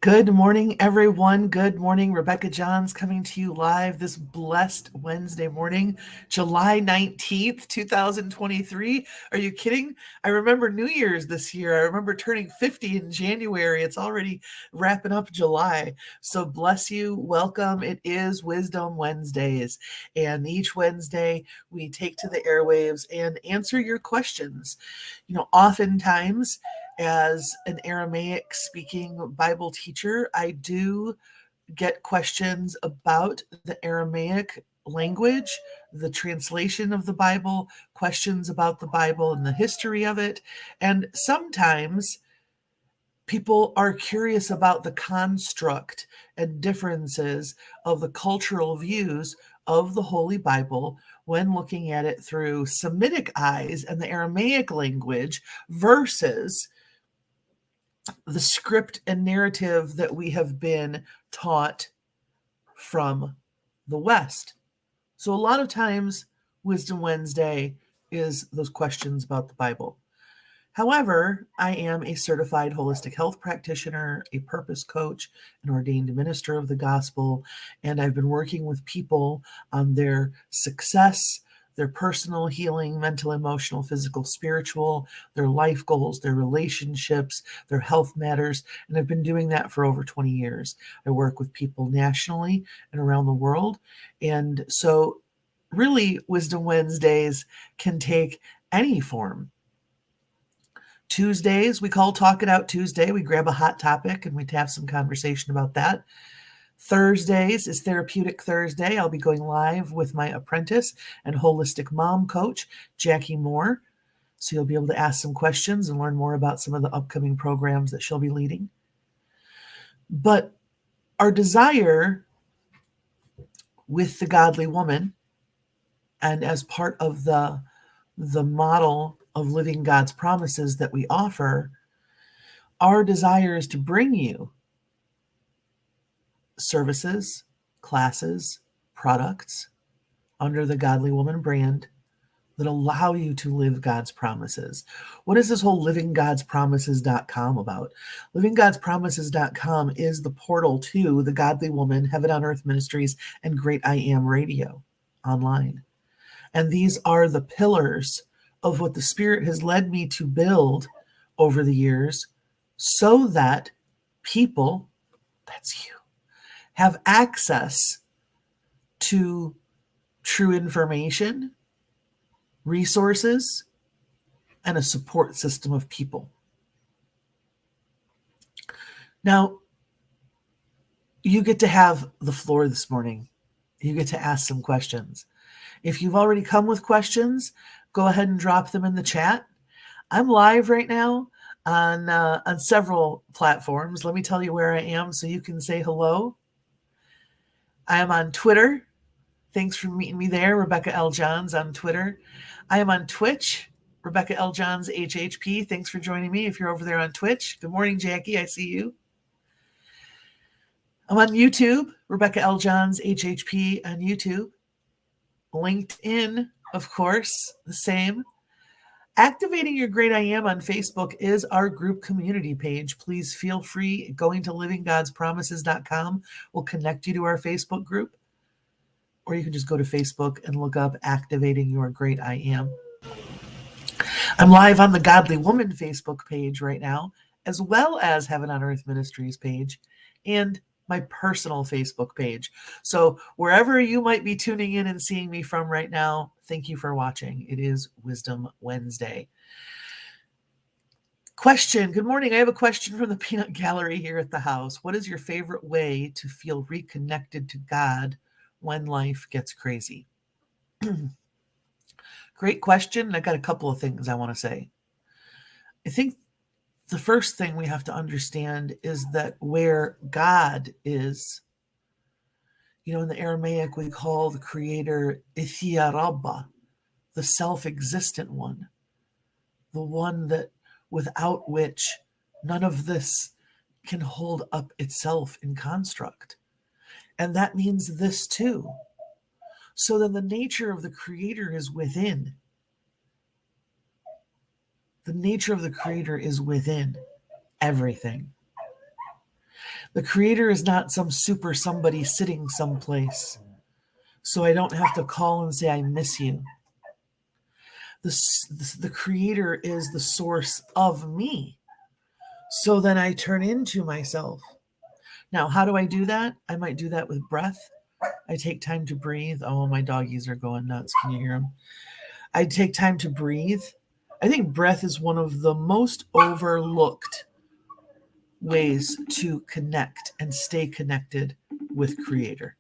Good morning, everyone. Good morning. Rebecca Johns coming to you live this blessed Wednesday morning, July 19th, 2023. Are you kidding? I remember New Year's this year. I remember turning 50 in January. It's already wrapping up July. So bless you. Welcome. It is Wisdom Wednesdays. And each Wednesday, we take to the airwaves and answer your questions. Oftentimes, as an Aramaic speaking Bible teacher, I do get questions about the Aramaic language, the translation of the Bible, questions about the Bible and the history of it. And sometimes people are curious about the construct and differences of the cultural views of the Holy Bible when looking at it through Semitic eyes and the Aramaic language versus the script and narrative that we have been taught from the West. So a lot of times, Wisdom Wednesday is those questions about the Bible. However, I am a certified holistic health practitioner, a purpose coach, an ordained minister of the gospel, and I've been working with people on their success, their personal healing, mental, emotional, physical, spiritual, their life goals, their relationships, their health matters. And I've been doing that for over 20 years. I work with people nationally and around the world. And so, really, Wisdom Wednesdays can take any form. Tuesdays, we call Talk It Out Tuesday. We grab a hot topic and we have some conversation about that. Thursdays is Therapeutic Thursday. I'll be going live with my apprentice and holistic mom coach, Jackie Moore. So you'll be able to ask some questions and learn more about some of the upcoming programs that she'll be leading. But our desire with the Godly Woman, and as part of the model of living God's promises that we offer, our desire is to bring you services, classes, products under the Godly Woman brand that allow you to live God's promises. What is this whole livinggodspromises.com about? Livinggodspromises.com is the portal to the Godly Woman, Heaven on Earth Ministries, and Great I Am Radio online. And these are the pillars of what the Spirit has led me to build over the years so that people, that's you, have access to true information, resources, and a support system of people. Now, you get to have the floor this morning. You get to ask some questions. If you've already come with questions, go ahead and drop them in the chat. I'm live right now on several platforms. Let me tell you where I am so you can say hello. I am on Twitter. Thanks for meeting me there, Rebecca L. Johns on Twitter. I am on Twitch, Rebecca L. Johns HHP. Thanks for joining me if you're over there on Twitch. Good morning, Jackie. I see you. I'm on YouTube, Rebecca L. Johns HHP on YouTube. LinkedIn, of course, the same. Activating Your Great I Am on Facebook is our group community page. Please feel free. Going to livinggodspromises.com will connect you to our Facebook group. Or you can just go to Facebook and look up Activating Your Great I Am. I'm live on the Godly Woman Facebook page right now, as well as Heaven on Earth Ministries page and my personal Facebook page. So wherever you might be tuning in and seeing me from right now, thank you for watching. It is Wisdom Wednesday. Question. Good morning. I have a question from the Peanut Gallery here at the house. What is your favorite way to feel reconnected to God when life gets crazy? Great question. I got a couple of things I want to say. I think the first thing we have to understand is that where God is, in the Aramaic, we call the creator Ithia Rabba, the self-existent one, the one that without which none of this can hold up itself in construct. And that means this too. So then the nature of the creator is within. The nature of the creator is within everything. The creator is not some super somebody sitting someplace, so I don't have to call and say, I miss you. The creator is the source of me. So then I turn into myself. Now, how do I do that? I might do that with breath. I take time to breathe. Oh, my doggies are going nuts. Can you hear them? I take time to breathe. I think breath is one of the most overlooked ways to connect and stay connected with Creator.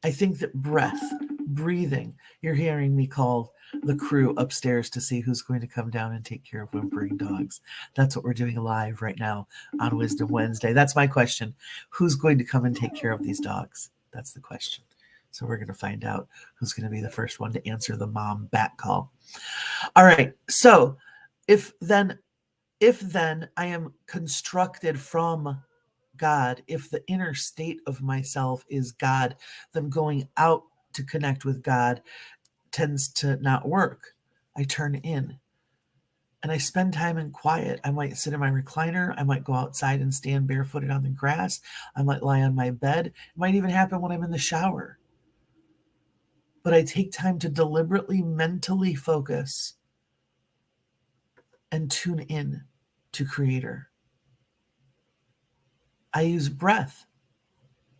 I think that breath, breathing, you're hearing me call the crew upstairs to see who's going to come down and take care of whimpering dogs. That's what we're doing live right now on Wisdom Wednesday. That's my question. Who's going to come and take care of these dogs? That's the question. So we're going to find out who's going to be the first one to answer the mom bat call. All right. So if then I am constructed from God, if the inner state of myself is God, then going out to connect with God tends to not work. I turn in and I spend time in quiet. I might sit in my recliner. I might go outside and stand barefooted on the grass. I might lie on my bed. It might even happen when I'm in the shower. But I take time to deliberately mentally focus and tune in to Creator. I use breath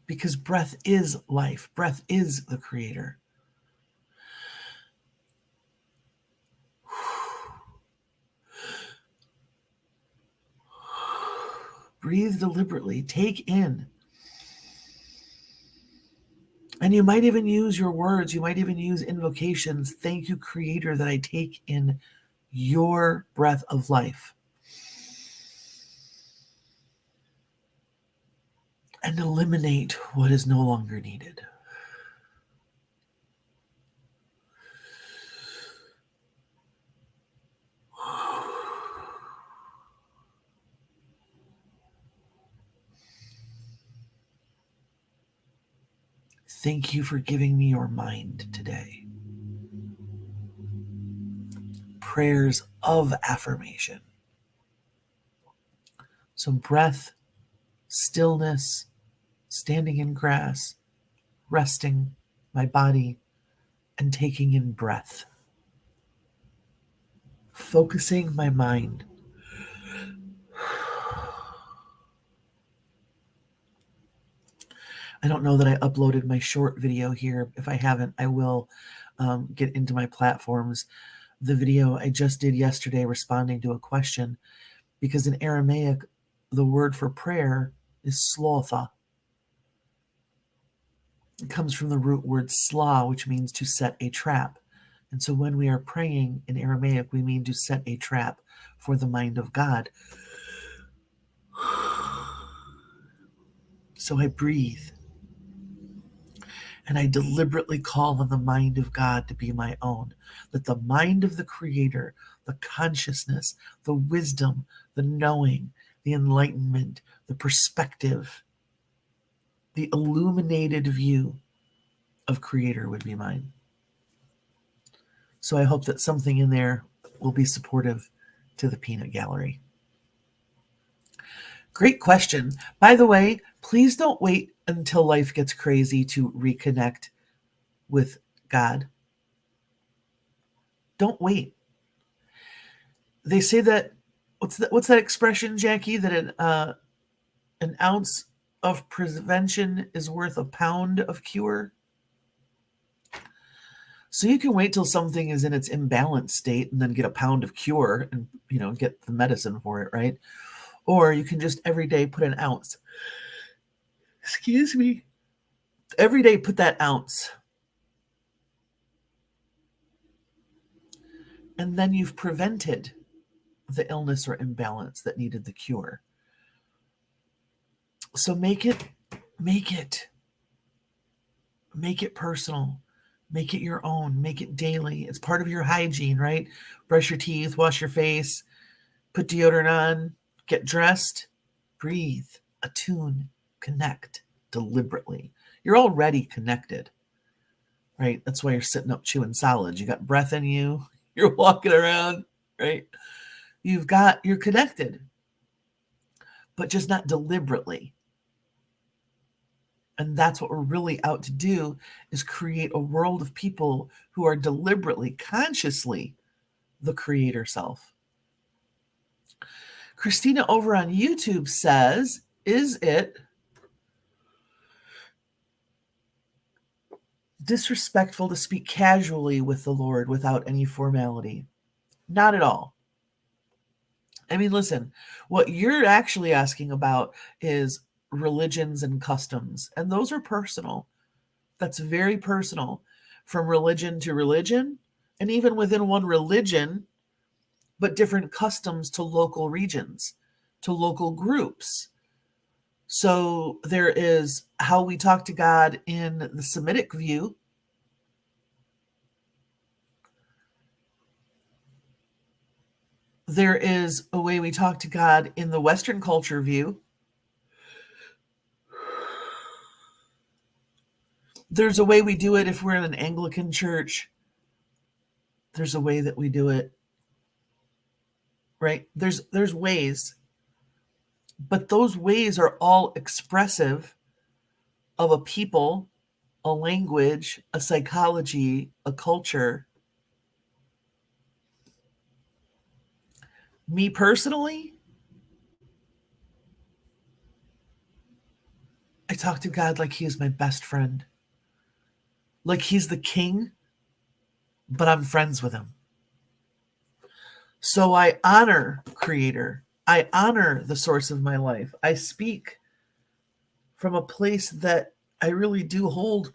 because breath is life. Breath is the Creator. Breathe deliberately. Take in. And you might even use your words. You might even use invocations. Thank you, Creator, that I take in your breath of life. And eliminate what is no longer needed. Thank you for giving me your mind today. Prayers of affirmation. So breath, stillness, standing in grass, resting my body, and taking in breath. Focusing my mind. I don't know that I uploaded my short video here. If I haven't, I will get into my platforms. The video I just did yesterday responding to a question, because in Aramaic, the word for prayer is slotha. It comes from the root word sla, which means to set a trap. And so when we are praying in Aramaic, we mean to set a trap for the mind of God. So I breathe. And I deliberately call on the mind of God to be my own. That the mind of the Creator, the consciousness, the wisdom, the knowing, the enlightenment, the perspective, the illuminated view of Creator would be mine. So I hope that something in there will be supportive to the peanut gallery. Great question. By the way, please don't wait until life gets crazy to reconnect with God. Don't wait. They say that, what's that expression, Jackie? That an ounce of prevention is worth a pound of cure. So you can wait till something is in its imbalanced state and then get a pound of cure and, get the medicine for it, right? Or you can just every day put an ounce. Excuse me. Every day put that ounce. And then you've prevented the illness or imbalance that needed the cure. So make it personal. Make it your own. Make it daily. It's part of your hygiene, right? Brush your teeth, wash your face, put deodorant on, get dressed, breathe, attune, connect deliberately. You're already connected, right? That's why you're sitting up chewing solids. You got breath in you. You're walking around, right? You're connected, but just not deliberately. And that's what we're really out to do, is create a world of people who are deliberately, consciously the creator self. Christina over on YouTube says, is it disrespectful to speak casually with the Lord without any formality? Not at all. I mean, listen, what you're actually asking about is religions and customs, and those are personal. That's very personal, from religion to religion, and even within one religion, but different customs to local regions, to local groups. So there is how we talk to God in the Semitic view. There is a way we talk to God in the Western culture view. There's a way we do it if we're in an Anglican church. There's a way that we do it, right? There's ways, but those ways are all expressive of a people, a language, a psychology, a culture. Me personally, I talk to God like he is my best friend. Like he's the king, but I'm friends with him. So I honor Creator. I honor the source of my life. I speak from a place that I really do hold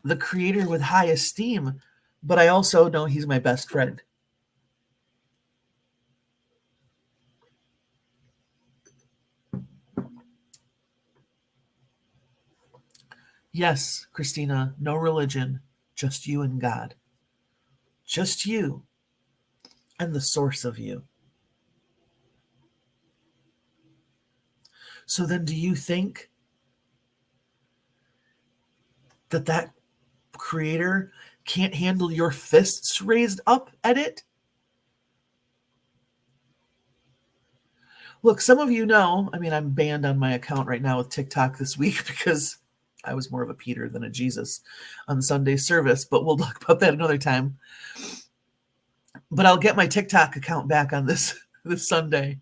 the Creator with high esteem, but I also know he's my best friend. Yes, Christina, no religion, just you and God. Just you and the source of you. So then, do you think that Creator can't handle your fists raised up at it? Look, some of you know, I mean, I'm banned on my account right now with TikTok this week because I was more of a Peter than a Jesus on Sunday service, but we'll talk about that another time. But I'll get my TikTok account back on this Sunday.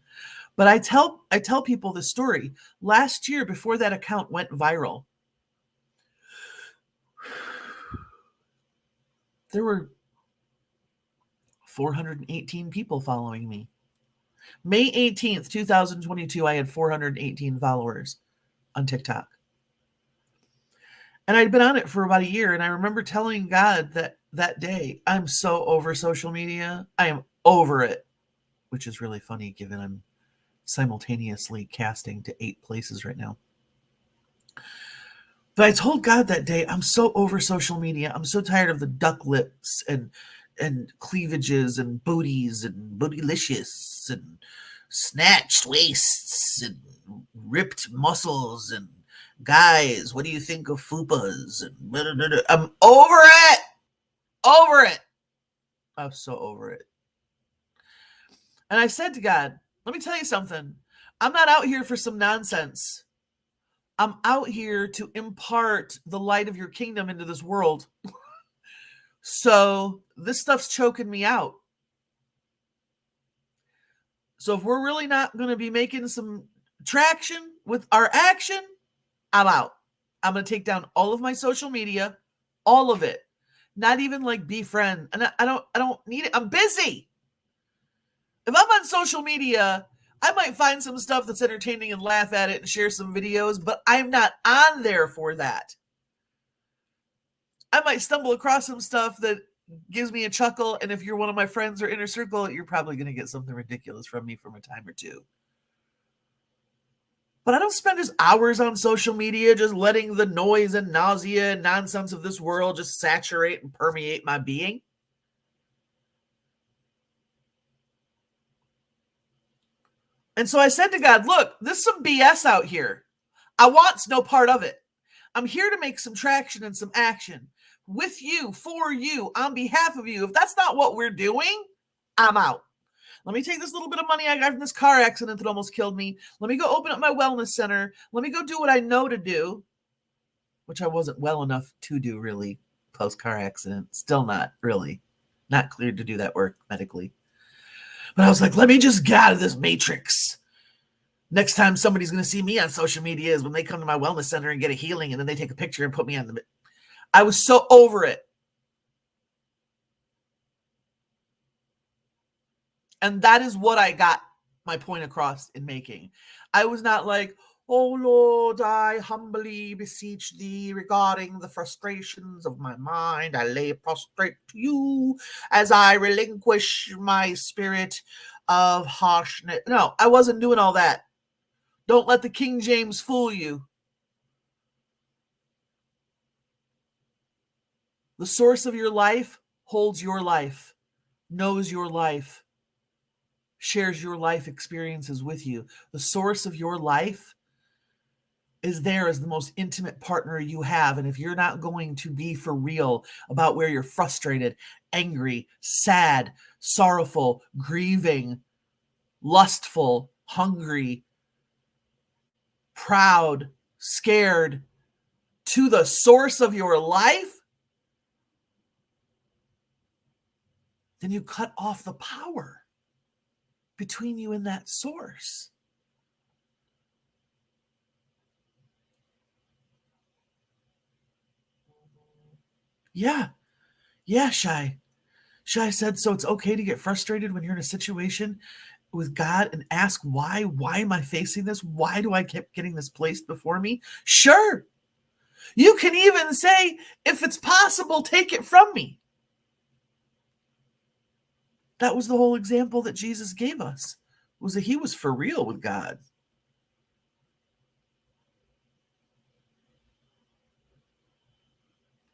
But I tell people this story. Last year, before that account went viral, there were 418 people following me. May 18th, 2022, I had 418 followers on TikTok. And I'd been on it for about a year. And I remember telling God that day, I'm so over social media. I am over it, which is really funny given I'm simultaneously casting to 8 places right now. But I told God that day, I'm so over social media. I'm so tired of the duck lips and cleavages and booties and bootylicious and snatched waists and ripped muscles and guys, what do you think of fupas? And blah, blah, blah. I'm over it. Over it. I'm so over it. And I said to God, let me tell you something. I'm not out here for some nonsense. I'm out here to impart the light of your kingdom into this world. So this stuff's choking me out. So if we're really not going to be making some traction with our action, I'm out. I'm going to take down all of my social media, all of it. Not even like befriend. And I don't need it. I'm busy. If I'm on social media, I might find some stuff that's entertaining and laugh at it and share some videos, but I'm not on there for that. I might stumble across some stuff that gives me a chuckle, and if you're one of my friends or inner circle, you're probably going to get something ridiculous from me from a time or two. But I don't spend just hours on social media just letting the noise and nausea and nonsense of this world just saturate and permeate my being. And so I said to God, look, this is some BS out here. I want no part of it. I'm here to make some traction and some action with you, for you, on behalf of you. If that's not what we're doing, I'm out. Let me take this little bit of money I got from this car accident that almost killed me. Let me go open up my wellness center. Let me go do what I know to do, which I wasn't well enough to do really post-car accident. Still not really. Not cleared to do that work medically. But I was like, let me just get out of this matrix. Next time somebody's going to see me on social media is when they come to my wellness center and get a healing, and then they take a picture and put me on the... I was so over it. And that is what I got my point across in making. I was not like, oh Lord, I humbly beseech thee regarding the frustrations of my mind. I lay prostrate to you as I relinquish my spirit of harshness. No, I wasn't doing all that. Don't let the King James fool you. The source of your life holds your life, knows your life, shares your life experiences with you. The source of your life is there as the most intimate partner you have. And if you're not going to be for real about where you're frustrated, angry, sad, sorrowful, grieving, lustful, hungry, proud, scared, to the source of your life, then you cut off the power between you and that source. Yeah, Shai. Shai said, so it's okay to get frustrated when you're in a situation with God and ask why? Why am I facing this? Why do I keep getting this placed before me? Sure. You can even say, if it's possible, take it from me. That was the whole example that Jesus gave us, was that he was for real with God.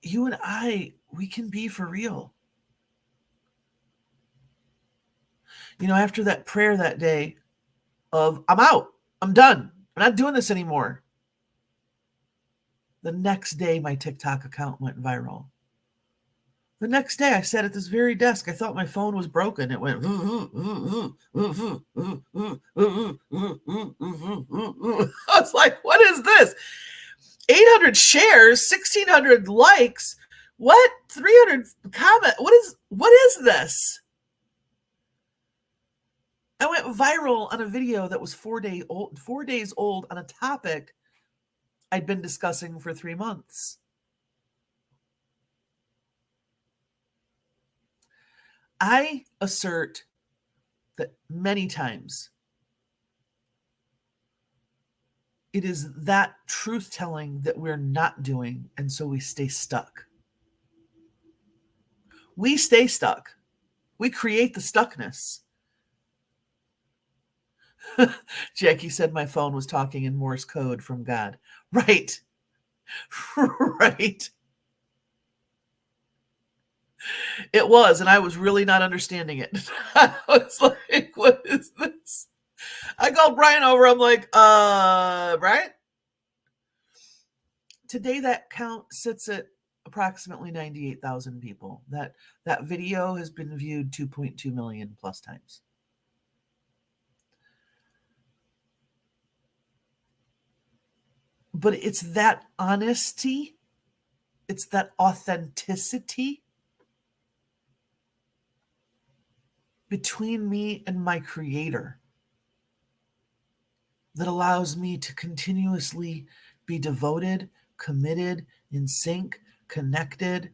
You and I, we can be for real. You know, after that prayer that day of, I'm out, I'm done, I'm not doing this anymore. The next day, my TikTok account went viral. The next day, I sat at this very desk. I thought my phone was broken. It went. I was like, what is this? 800 shares, 1,600 likes. What? 300 comments. What is this? I went viral on a video that was 4 days old on a topic I'd been discussing for 3 months. I assert that many times it is that truth-telling that we're not doing, and so we stay stuck. We stay stuck. We create the stuckness. Jackie said my phone was talking in Morse code from God. Right. Right. It was, and I was really not understanding it. I was like, what is this? I called Brian over. I'm like, Brian? Today that count sits at approximately 98,000 people. That video has been viewed 2.2 million plus times. But it's that honesty, it's that authenticity between me and my Creator that allows me to continuously be devoted, committed, in sync, connected,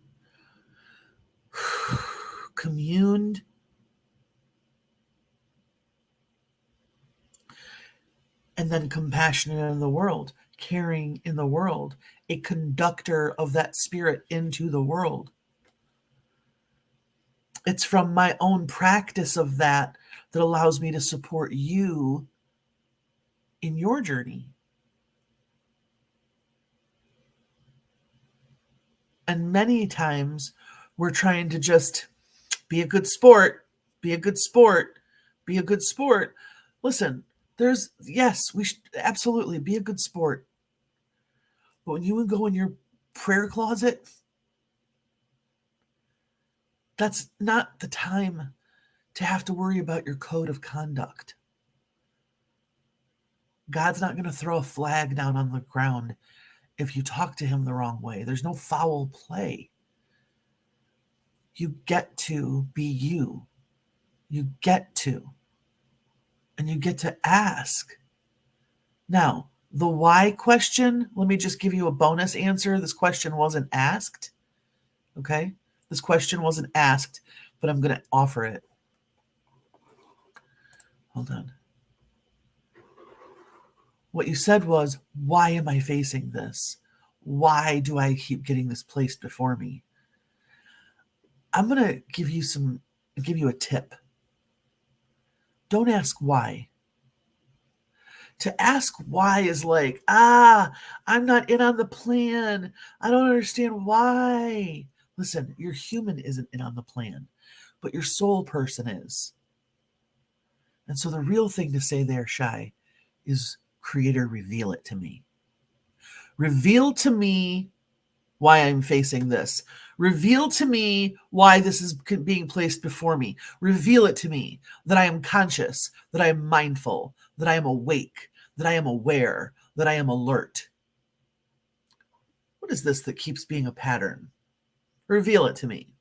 communed, and then compassionate in the world, caring in the world, a conductor of that spirit into the world. It's from my own practice of that allows me to support you in your journey. And many times we're trying to just be a good sport, be a good sport, be a good sport. Listen, yes, we should absolutely be a good sport. But when you go in your prayer closet, that's not the time to have to worry about your code of conduct. God's not going to throw a flag down on the ground if you talk to him the wrong way. There's no foul play. You get to be you. You get to. And you get to ask. Now, the why question, let me just give you a bonus answer. This question wasn't asked. Okay? This question wasn't asked, but I'm going to offer it. Hold on. What you said was, why am I facing this? Why do I keep getting this placed before me? I'm going to give you a tip. Don't ask why. To ask why is like, I'm not in on the plan. I don't understand why. Listen, your human isn't in on the plan, but your soul person is. And so the real thing to say there, Shai, is, Creator, reveal it to me. Reveal to me why I'm facing this. Reveal to me why this is being placed before me. Reveal it to me that I am conscious, that I am mindful, that I am awake, that I am aware, that I am alert. What is this that keeps being a pattern? Reveal it to me.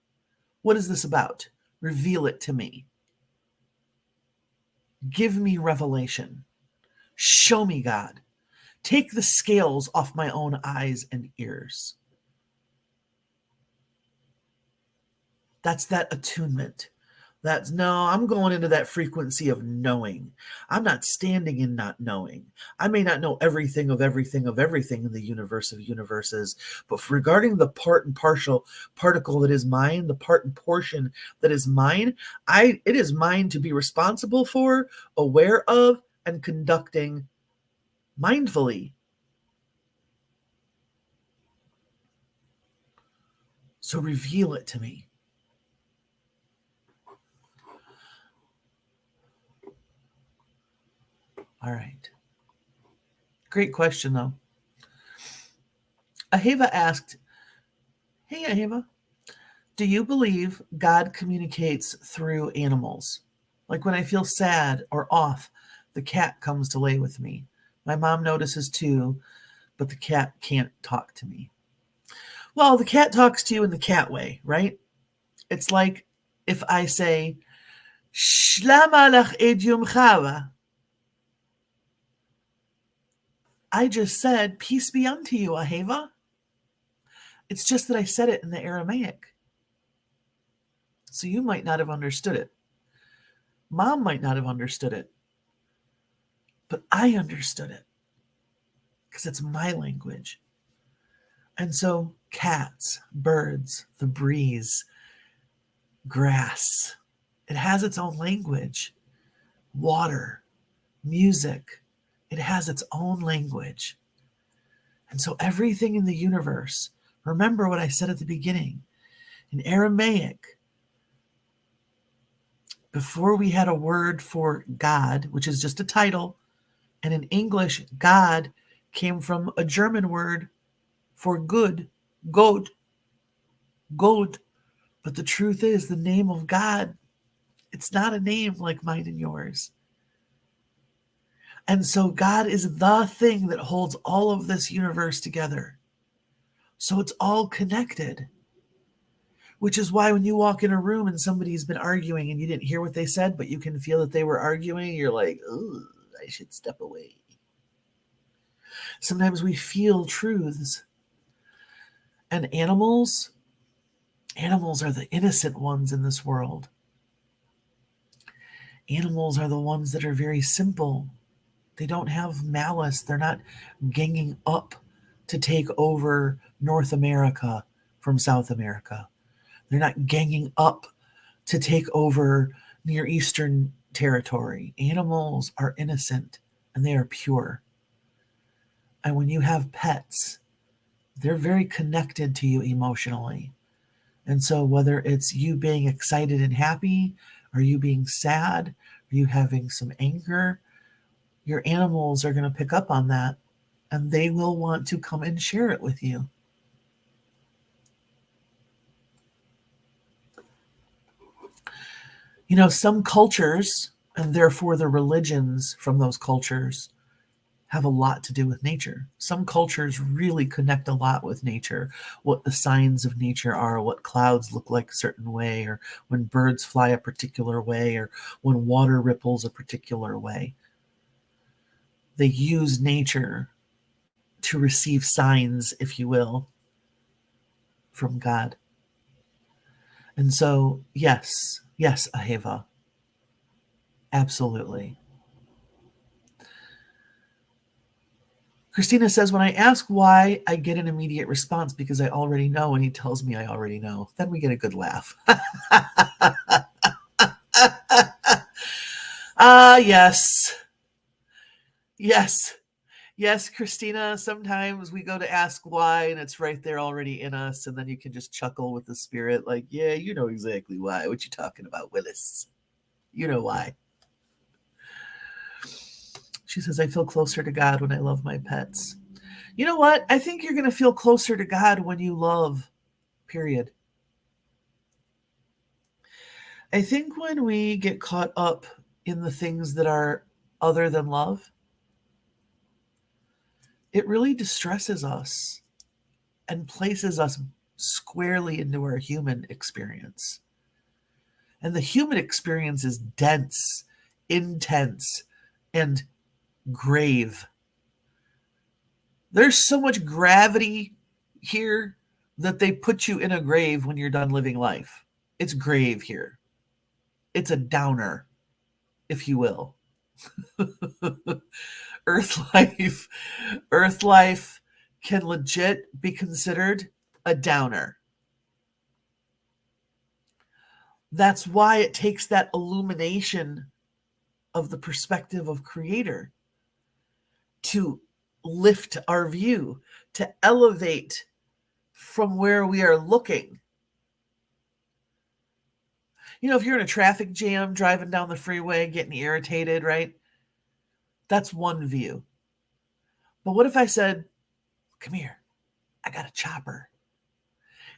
What is this about? Reveal it to me. Give me revelation. Show me, God. Take the scales off my own eyes and ears. That's that attunement. I'm going into that frequency of knowing. I'm not standing in not knowing. I may not know everything of everything of everything in the universe of universes, but regarding the part and partial particle that is mine, the part and portion that is mine, it is mine to be responsible for, aware of, and conducting mindfully. So reveal it to me. All right. Great question, though. Aheva asked, hey, Aheva, do you believe God communicates through animals? Like when I feel sad or off, the cat comes to lay with me. My mom notices too, but the cat can't talk to me. Well, the cat talks to you in the cat way, right? It's like if I say, Shlama lach ed yom chava. I just said, peace be unto you, Aheva. It's just that I said it in the Aramaic. So you might not have understood it. Mom might not have understood it. But I understood it because it's my language. And so cats, birds, the breeze, grass, it has its own language. Water, music, it has its own language. And so everything in the universe, remember what I said at the beginning, in Aramaic, before we had a word for God, which is just a title, and in English, God came from a German word for good, God. But the truth is, the name of God, it's not a name like mine and yours. And so God is the thing that holds all of this universe together. So it's all connected. Which is why when you walk in a room and somebody's been arguing and you didn't hear what they said, but you can feel that they were arguing, you're like, oh, I should step away. Sometimes we feel truths. And animals are the innocent ones in this world. Animals are the ones that are very simple. They don't have malice. They're not ganging up to take over North America from South America. They're not ganging up to take over Near Eastern territory. Animals are innocent and they are pure. And when you have pets, they're very connected to you emotionally. And so whether it's you being excited and happy, or you being sad, or you having some anger, your animals are going to pick up on that and they will want to come and share it with you. Some cultures, and therefore the religions from those cultures, have a lot to do with nature. Some cultures really connect a lot with nature, what the signs of nature are, what clouds look like a certain way, or when birds fly a particular way, or when water ripples a particular way. They use nature to receive signs, if you will, from God. And so, yes, Aheva, absolutely. Christina says, when I ask why, I get an immediate response because I already know, and he tells me I already know. Then we get a good laugh. Yes. Yes. Yes, Christina, sometimes we go to ask why, and it's right there already in us, and then you can just chuckle with the spirit, like, yeah, you know exactly why. What you talking about, Willis? You know why. She says, I feel closer to God when I love my pets. You know what? I think you're going to feel closer to God when you love, period. I think when we get caught up in the things that are other than love, it really distresses us and places us squarely into our human experience. And the human experience is dense, intense, and grave. There's so much gravity here that they put you in a grave when you're done living life. It's grave here. It's a downer, if you will. Earth life can legit be considered a downer. That's why it takes that illumination of the perspective of Creator to lift our view, to elevate from where we are looking. If you're in a traffic jam driving down the freeway, getting irritated, right? That's one view. But what if I said, come here, I got a chopper.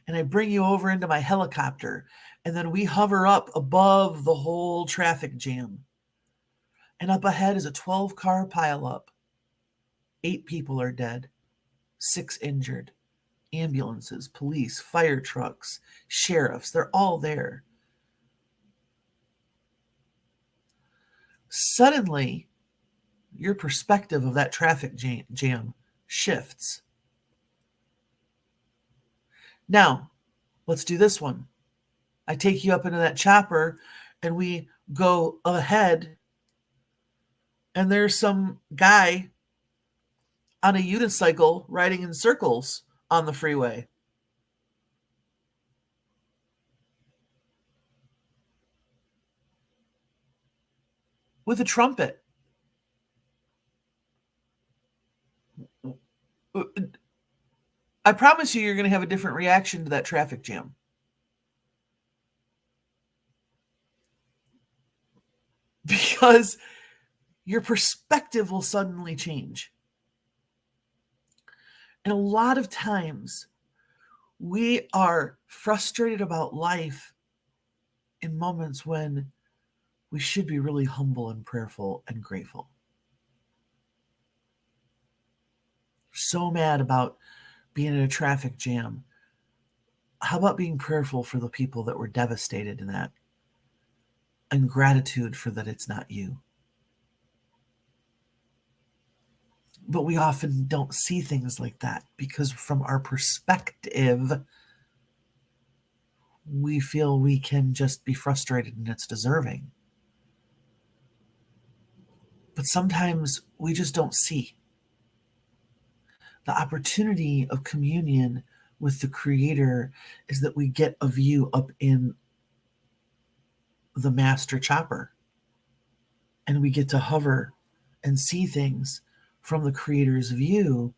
And I bring you over into my helicopter, and then we hover up above the whole traffic jam. And up ahead is a 12-car pileup. 8 people are dead, 6 injured. Ambulances, police, fire trucks, sheriffs, they're all there. Suddenly, your perspective of that traffic jam shifts. Now, let's do this one. I take you up into that chopper, and we go ahead, and there's some guy on a unicycle riding in circles on the freeway. With a trumpet. I promise you're going to have a different reaction to that traffic jam. Because your perspective will suddenly change. And a lot of times, we are frustrated about life in moments when we should be really humble and prayerful and grateful. So mad about being in a traffic jam. How about being prayerful for the people that were devastated in that? And gratitude for that it's not you. But we often don't see things like that because from our perspective, we feel we can just be frustrated and it's deserving. But sometimes we just don't see. The opportunity of communion with the Creator is that we get a view up in the master chopper. And we get to hover and see things from the Creator's view,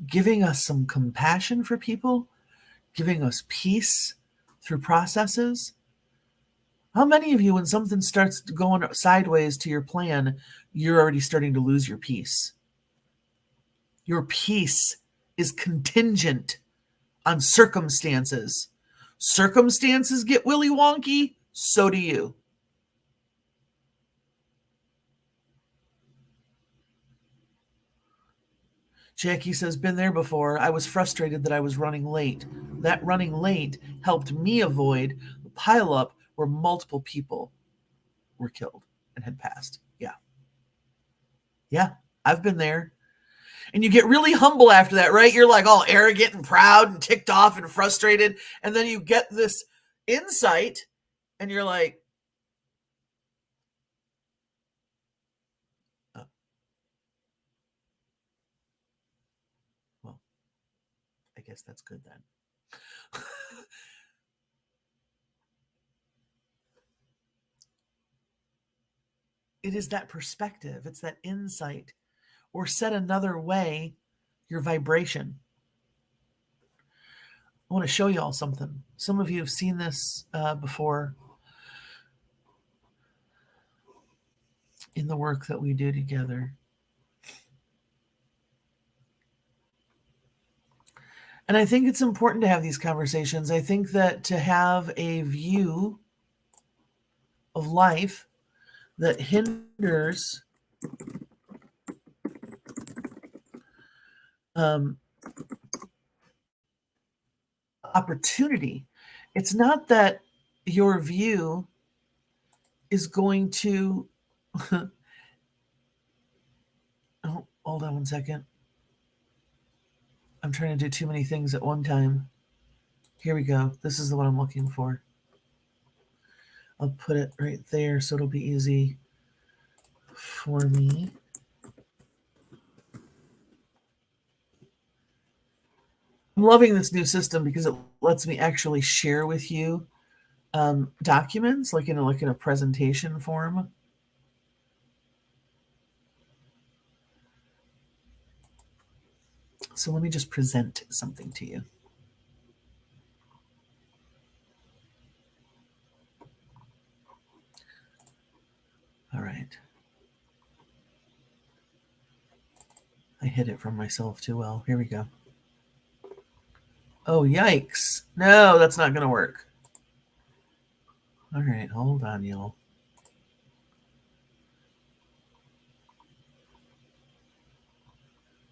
giving us some compassion for people, giving us peace through processes. How many of you, when something starts going sideways to your plan, you're already starting to lose your peace? Your peace is contingent on circumstances. Circumstances get willy wonky, so do you. Jackie says, been there before. I was frustrated that I was running late. That running late helped me avoid the pileup where multiple people were killed and had passed. Yeah. Yeah, I've been there. And you get really humble after that, right? You're like all arrogant and proud and ticked off and frustrated. And then you get this insight and you're like, oh, well, I guess that's good then. It is that perspective, it's that insight, or said another way, your vibration. I want to show you all something. Some of you have seen this before in the work that we do together. And I think it's important to have these conversations. I think that to have a view of life that hinders opportunity, it's not that your view is going to oh, hold on one second. I'm trying to do too many things at one time. Here we go. This is the one I'm looking for. I'll put it right there so it'll be easy for me. I'm loving this new system because it lets me actually share with you documents like in a presentation form. So let me just present something to you. All right. I hid it from myself too well. Here we go. Oh, yikes. No, that's not going to work. All right, hold on, y'all.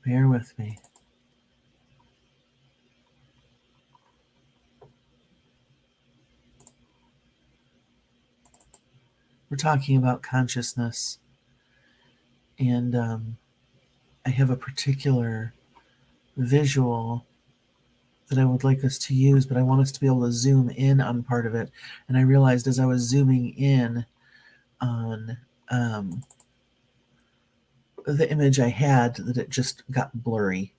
Bear with me. We're talking about consciousness, and I have a particular visual that I would like us to use, but I want us to be able to zoom in on part of it. And I realized as I was zooming in on the image I had that it just got blurry.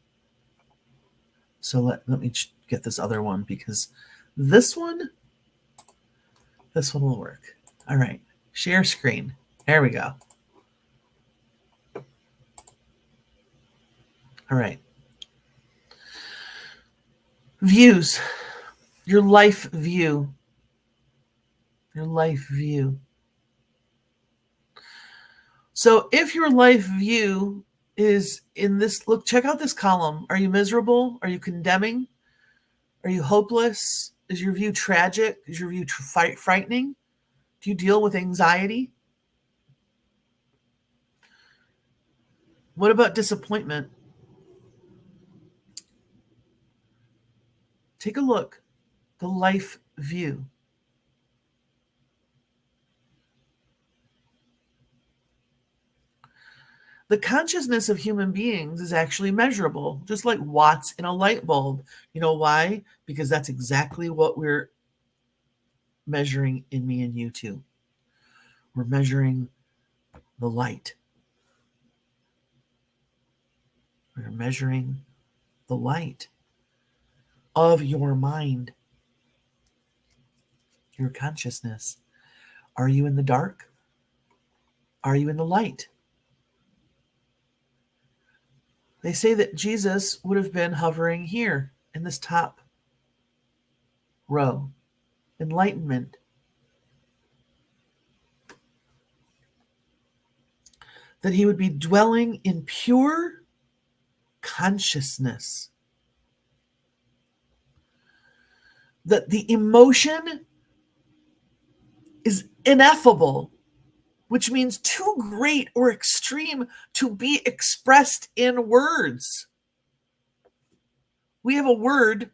So let me get this other one because this one will work. All right, share screen. There we go. All right. Views, your life view. Your life view. So if your life view is in this, look, check out this column. Are you miserable? Are you condemning? Are you hopeless? Is your view tragic? Is your view frightening? Do you deal with anxiety? What about disappointment? Take a look. The life view. The consciousness of human beings is actually measurable, just like watts in a light bulb. You know why? Because that's exactly what we're measuring in me and you too. We're measuring the light. We're measuring the light of your mind, your consciousness. Are you in the dark? Are you in the light? They say that Jesus would have been hovering here in this top row. Enlightenment. That he would be dwelling in pure consciousness. That the emotion is ineffable, which means too great or extreme to be expressed in words. We have a word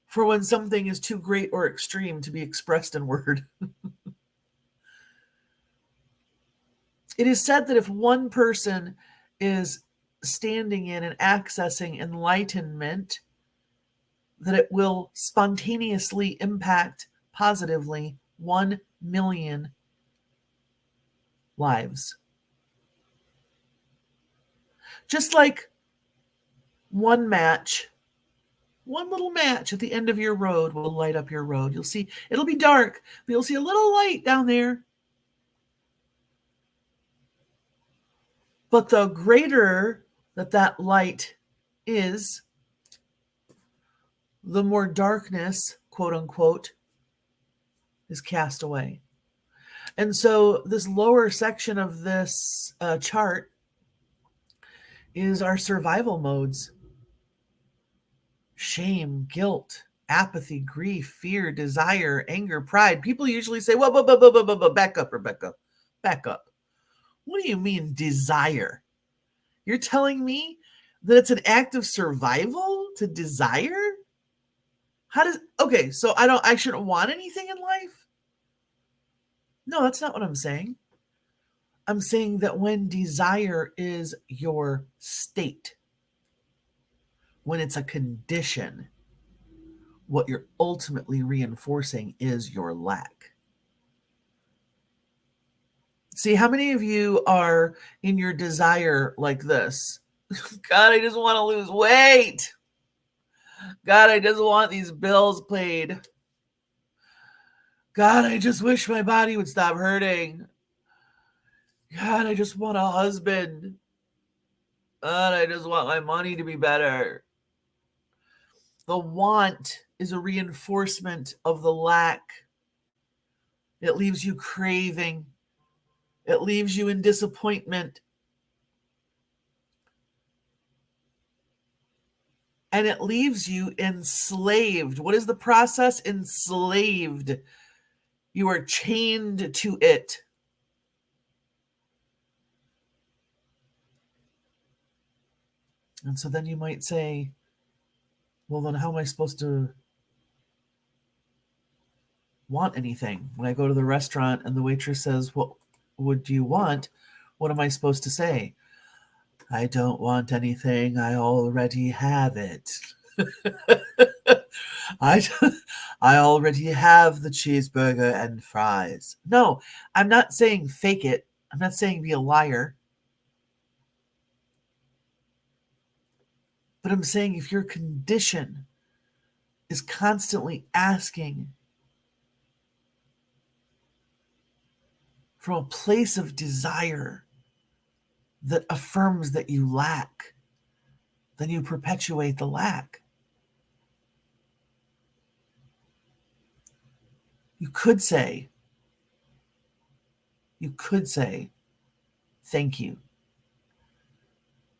for when something is too great or extreme to be expressed in word. It is said that if one person is standing in and accessing enlightenment, that it will spontaneously impact positively 1 million lives. Just like one little match at the end of your road will light up your road. You'll see, it'll be dark, but you'll see a little light down there. But the greater that light is, the more darkness, quote unquote, is cast away. And so this lower section of this chart is our survival modes: shame, guilt, apathy, grief, fear, desire, anger, pride. People usually say, whoa, back up, Rebecca, back up. What do you mean desire? You're telling me that it's an act of survival to desire? Okay, so I shouldn't want anything in life? No, that's not what I'm saying. I'm saying that when desire is your state, when it's a condition, what you're ultimately reinforcing is your lack. See, how many of you are in your desire like this? God, I just want to lose weight. God, I just want these bills paid. God, I just wish my body would stop hurting. God, I just want a husband. God, I just want my money to be better. The want is a reinforcement of the lack. It leaves you craving. It leaves you in disappointment. And it leaves you enslaved. What is the process? Enslaved. You are chained to it. And so then you might say, well, then how am I supposed to want anything? When I go to the restaurant and the waitress says, what would you want? What am I supposed to say? I don't want anything. I already have it. I already have the cheeseburger and fries. No, I'm not saying fake it. I'm not saying be a liar. But I'm saying if your condition is constantly asking from a place of desire that affirms that you lack, then you perpetuate the lack. You could say, thank you.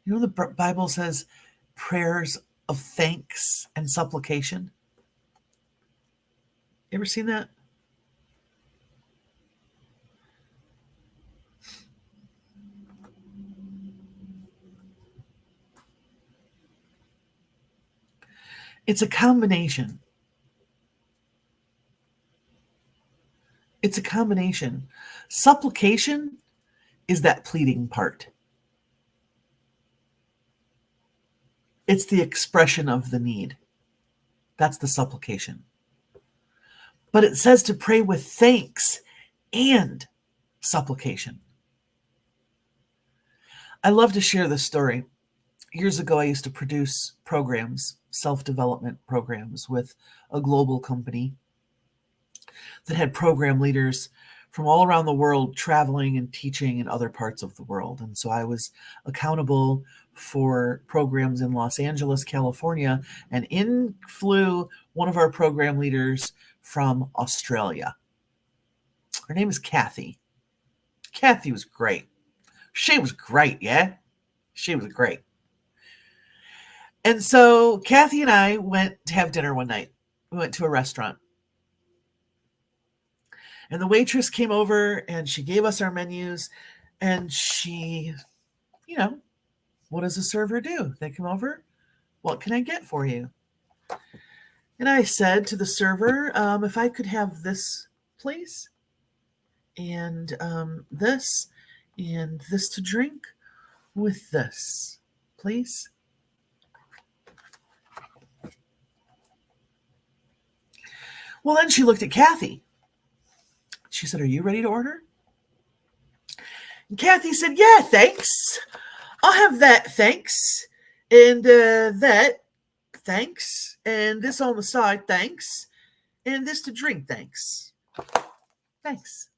You know, the Bible says prayers of thanks and supplication. You ever seen that? It's a combination. It's a combination. Supplication is that pleading part. It's the expression of the need. That's the supplication. But it says to pray with thanks and supplication. I love to share this story. Years ago, I used to produce programs, self-development programs with a global company that had program leaders from all around the world traveling and teaching in other parts of the world. And so I was accountable for programs in Los Angeles, California, and in flew one of our program leaders from Australia. Her name is Kathy. Kathy was great. She was great, yeah? She was great. And so Kathy and I went to have dinner one night. We went to a restaurant. And the waitress came over and she gave us our menus. And she, what does a server do? They come over, What can I get for you? And I said to the server, if I could have this, please, and this, and this to drink with this, please. Well, then she looked at Kathy. She said, are you ready to order? And Kathy said, yeah, thanks. I'll have that, thanks. And that, thanks. And this on the side, thanks. And this to drink, thanks. Thanks.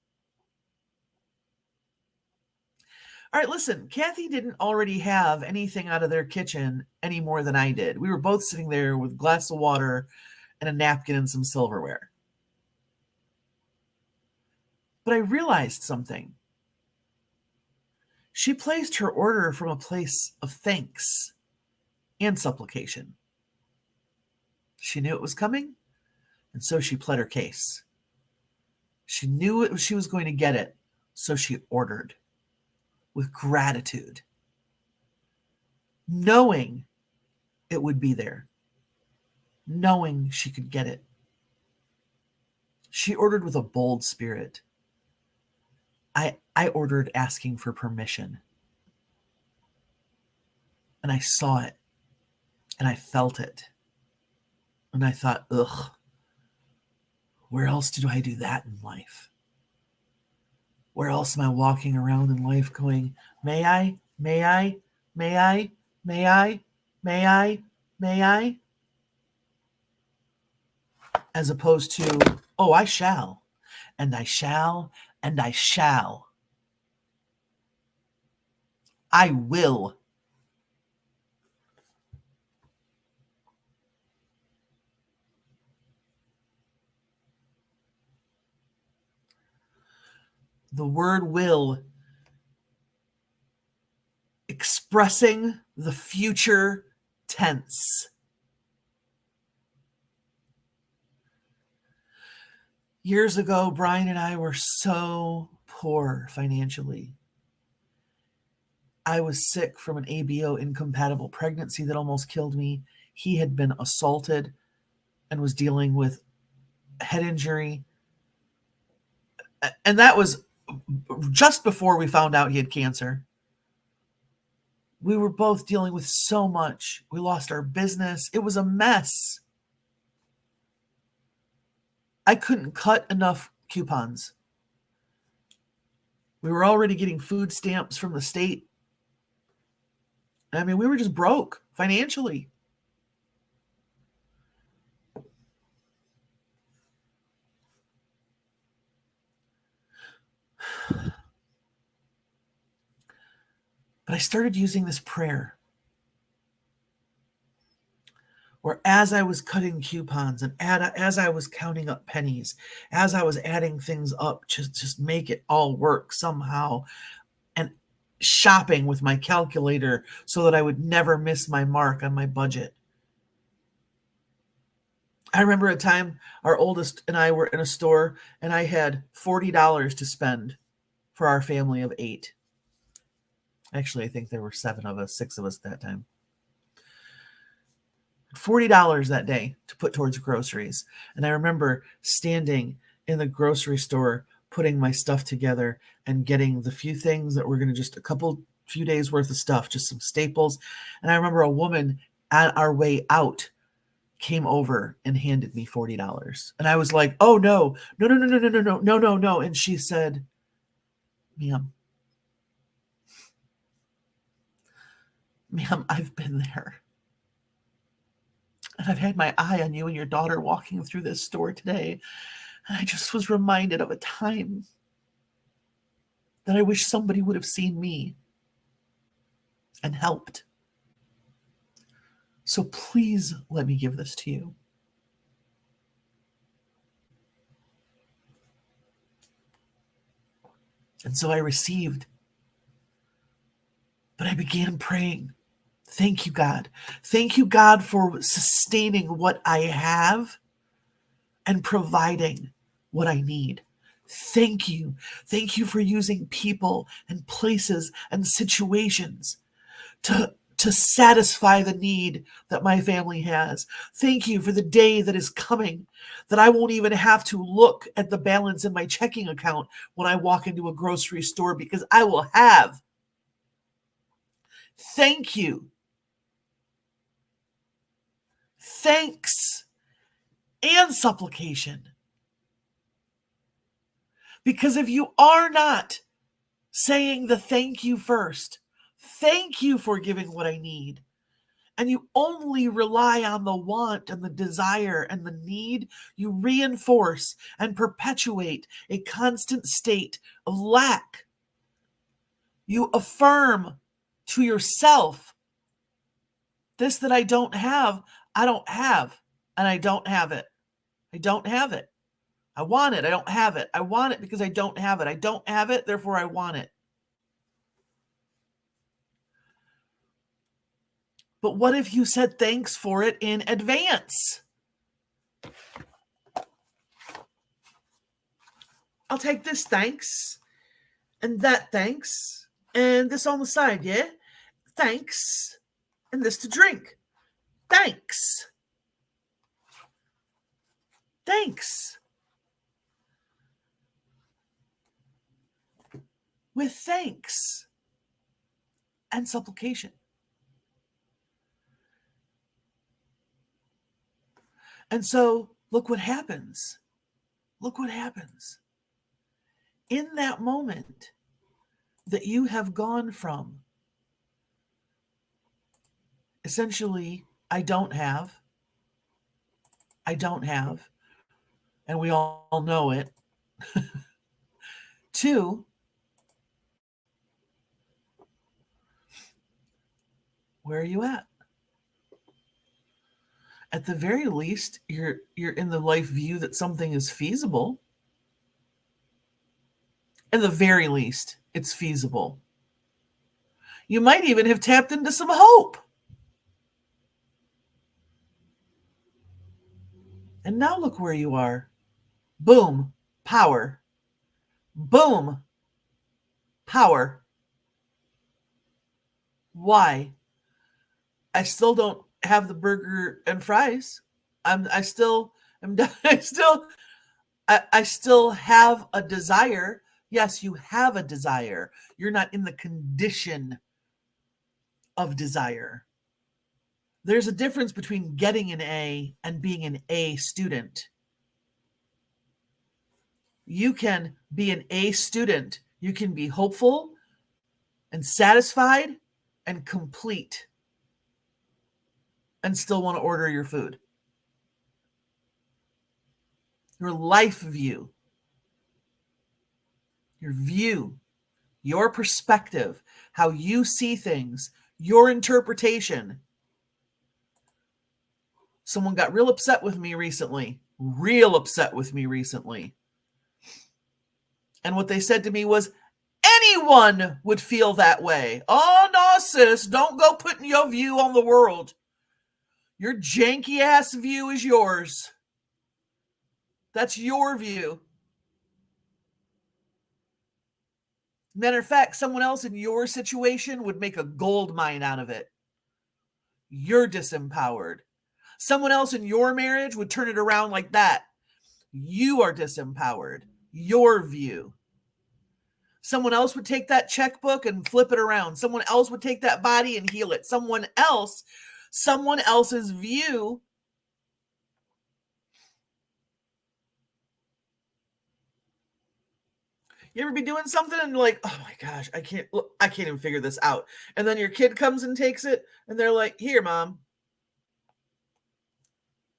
All right, listen, Kathy didn't already have anything out of their kitchen any more than I did. We were both sitting there with a glass of water and a napkin and some silverware. But I realized something. She placed her order from a place of thanks and supplication. She knew it was coming, and so she pled her case. She knew she was going to get it, so she ordered with gratitude, knowing it would be there, knowing she could get it. She ordered with a bold spirit. I ordered asking for permission. And I saw it, and I felt it. And I thought, ugh, where else do I do that in life? Where else am I walking around in life going, may I, may I, may I, may I, may I, may I? As opposed to, oh, I shall, and I shall, and I shall. I will. The word will, expressing the future tense. Years ago, Brian and I were so poor financially. I was sick from an ABO incompatible pregnancy that almost killed me. He had been assaulted and was dealing with head injury. And that was just before we found out he had cancer. We were both dealing with so much. We lost our business. It was a mess. I couldn't cut enough coupons. We were already getting food stamps from the state. I mean, we were just broke financially. But I started using this prayer where as I was cutting coupons and as I was counting up pennies, as I was adding things up, just make it all work somehow, and shopping with my calculator so that I would never miss my mark on my budget. I remember a time our oldest and I were in a store and I had $40 to spend for our family of 8. Actually, I think there were 6 of us at that time. $40 that day to put towards groceries. And I remember standing in the grocery store, putting my stuff together and getting the few things that were going to just few days worth of stuff, just some staples. And I remember a woman at our way out came over and handed me $40. And I was like, oh no. And she said, ma'am, I've been there. And I've had my eye on you and your daughter walking through this store today. And I just was reminded of a time that I wish somebody would have seen me and helped. So please let me give this to you. And so I received. But I began praying. Thank you, God. Thank you, God, for sustaining what I have and providing what I need. Thank you. Thank you for using people and places and situations to to satisfy the need that my family has. Thank you for the day that is coming, that I won't even have to look at the balance in my checking account when I walk into a grocery store, because I will have. Thank you. Thanks and supplication. Because if you are not saying the thank you first, thank you for giving what I need, and you only rely on the want and the desire and the need, you reinforce and perpetuate a constant state of lack. You affirm to yourself, this that I don't have, and I don't have it. I don't have it. I want it. I don't have it. I want it because I don't have it. I don't have it, therefore I want it. But what if you said thanks for it in advance? I'll take this thanks, and that thanks, and this on the side, yeah? Thanks, and this to drink. Thanks. Thanks. With thanks and supplication. And so look what happens. Look what happens. In that moment that you have gone from essentially, I don't have, and we all know it, to where are you at? At the very least, you're in the life view that something is feasible. At the very least, it's feasible. You might even have tapped into some hope. And now look where you are. Boom, power. Boom, power. Why? I still don't have the burger and fries. I still have a desire. Yes, you have a desire. You're not in the condition of desire. There's a difference between getting an A and being an A student. You can be an A student. You can be hopeful and satisfied and complete and still want to order your food. Your life view, your perspective, how you see things, your interpretation. Someone got real upset with me recently. And what they said to me was, anyone would feel that way. Oh, no, sis, don't go putting your view on the world. Your janky ass view is yours. That's your view. Matter of fact, someone else in your situation would make a gold mine out of it. You're disempowered. Someone else in your marriage would turn it around like that. You are disempowered. Your view. Someone else would take that checkbook and flip it around. Someone else would take that body and heal it. Someone else's view. You ever be doing something and you're like, oh my gosh, I can't even figure this out. And then your kid comes and takes it and they're like, here, mom.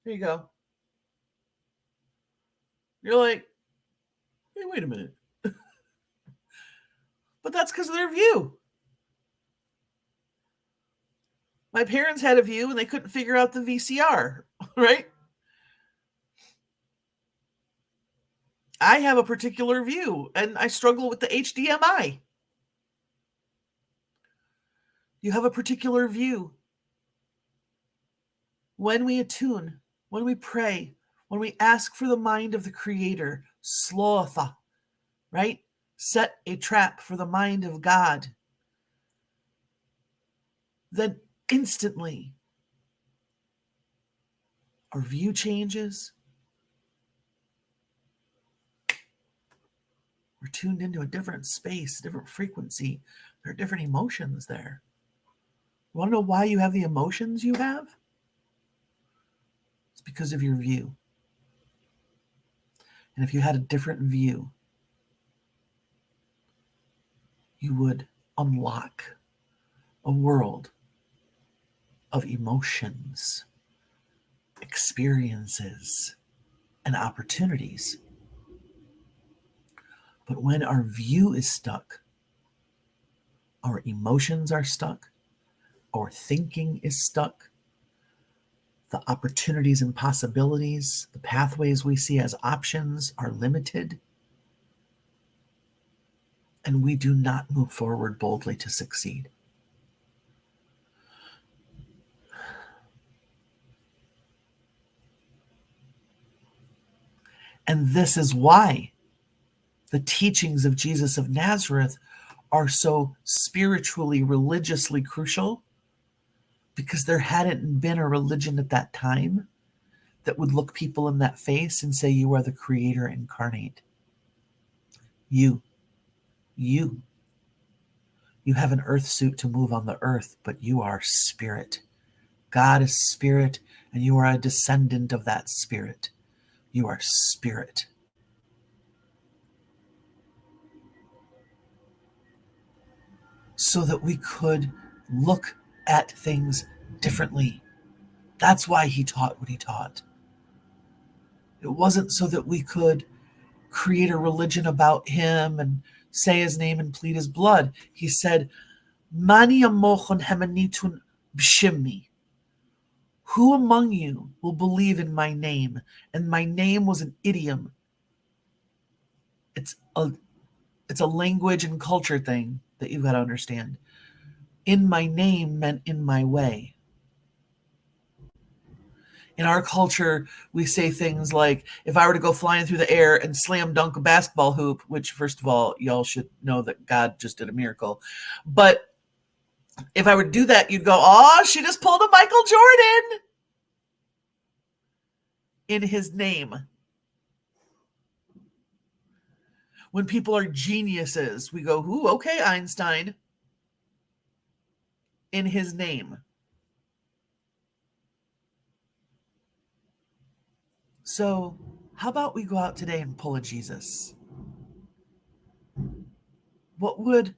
Here you go. You're like, hey, wait a minute. But that's because of their view. My parents had a view and they couldn't figure out the VCR, right? I have a particular view and I struggle with the HDMI. You have a particular view. When we attune, when we pray, when we ask for the mind of the Creator, slotha, right? Set a trap for the mind of God. Then Instantly, our view changes. We're tuned into a different space, different frequency. There are different emotions there. You want to know why you have the emotions you have? It's because of your view. And if you had a different view, you would unlock a world of emotions, experiences, and opportunities. But when our view is stuck, our emotions are stuck, our thinking is stuck, the opportunities and possibilities, the pathways we see as options are limited, and we do not move forward boldly to succeed. And this is why the teachings of Jesus of Nazareth are so spiritually, religiously crucial, because there hadn't been a religion at that time that would look people in that face and say, you are the creator incarnate. You have an earth suit to move on the earth, but you are spirit. God is spirit, and you are a descendant of that spirit. You are spirit. So that we could look at things differently. That's why he taught what he taught. It wasn't so that we could create a religion about him and say his name and plead his blood. He said, Mani amochon hemanitun b'shimmi. Who among you will believe in my name? And my name was an idiom. It's a language and culture thing that you've got to understand. In my name meant in my way. In our culture, we say things like, if I were to go flying through the air and slam dunk a basketball hoop, which, first of all, y'all should know that God just did a miracle. But if I were to do that, you'd go, oh, she just pulled a Michael Jordan in his name. When people are geniuses, we go, ooh, okay, Einstein, in his name. So how about we go out today and pull a Jesus? What would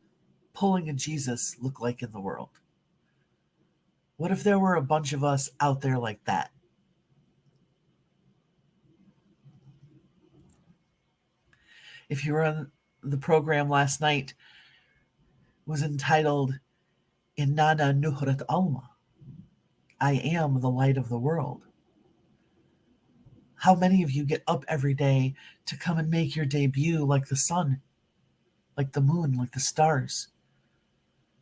pulling a Jesus look like in the world? What if there were a bunch of us out there like that? If you were on the program last night, was entitled Inana Nuhrat Alma. I am the light of the world. How many of you get up every day to come and make your debut like the sun, like the moon, like the stars?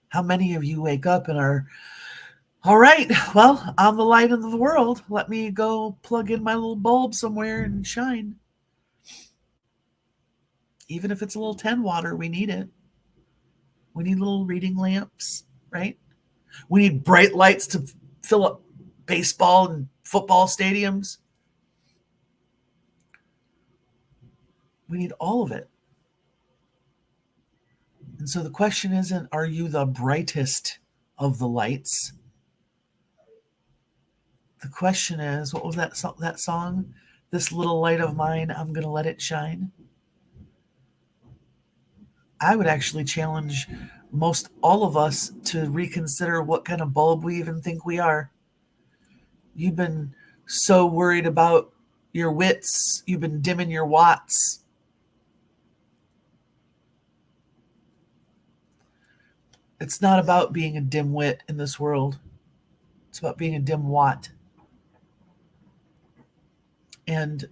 How many of you wake up and are, all right, well, I'm the light of the world. Let me go plug in my little bulb somewhere and shine. Even if it's a little 10 water, we need it. We need little reading lamps, right? We need bright lights to fill up baseball and football stadiums. We need all of it. And so the question isn't, are you the brightest of the lights? The question is, what was that song? This little light of mine, I'm going to let it shine. I would actually challenge most all of us to reconsider what kind of bulb we even think we are. You've been so worried about your wits, you've been dimming your watts. It's not about being a dim wit in this world. It's about being a dim watt. And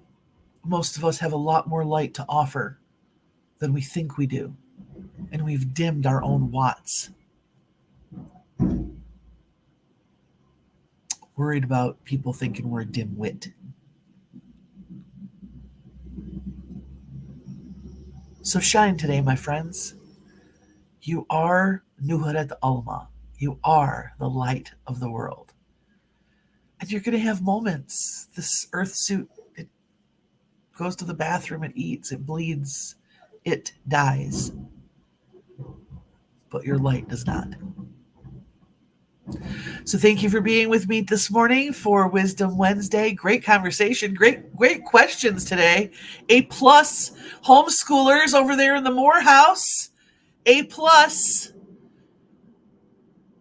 most of us have a lot more light to offer than we think we do. And we've dimmed our own watts. Worried about people thinking we're a dim wit. So shine today, my friends. You are Nuharet Alma. You are the light of the world. And you're going to have moments. This earth suit, it goes to the bathroom, it eats, it bleeds, it dies. But your light does not. So thank you for being with me this morning for Wisdom Wednesday. Great conversation, great questions today. A plus homeschoolers over there in the Morehouse. A plus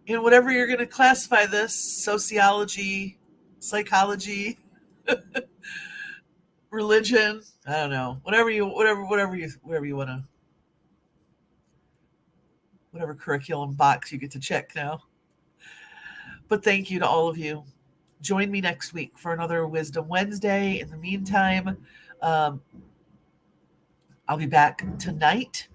in whatever you're going to classify this, sociology, psychology, religion, I don't know. Whatever you want to, whatever curriculum box you get to check now. But thank you to all of you. Join me next week for another Wisdom Wednesday. In the meantime, I'll be back tonight,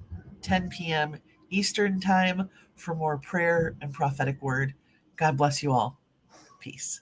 10 p.m. Eastern Time, for more prayer and prophetic word. God bless you all. Peace.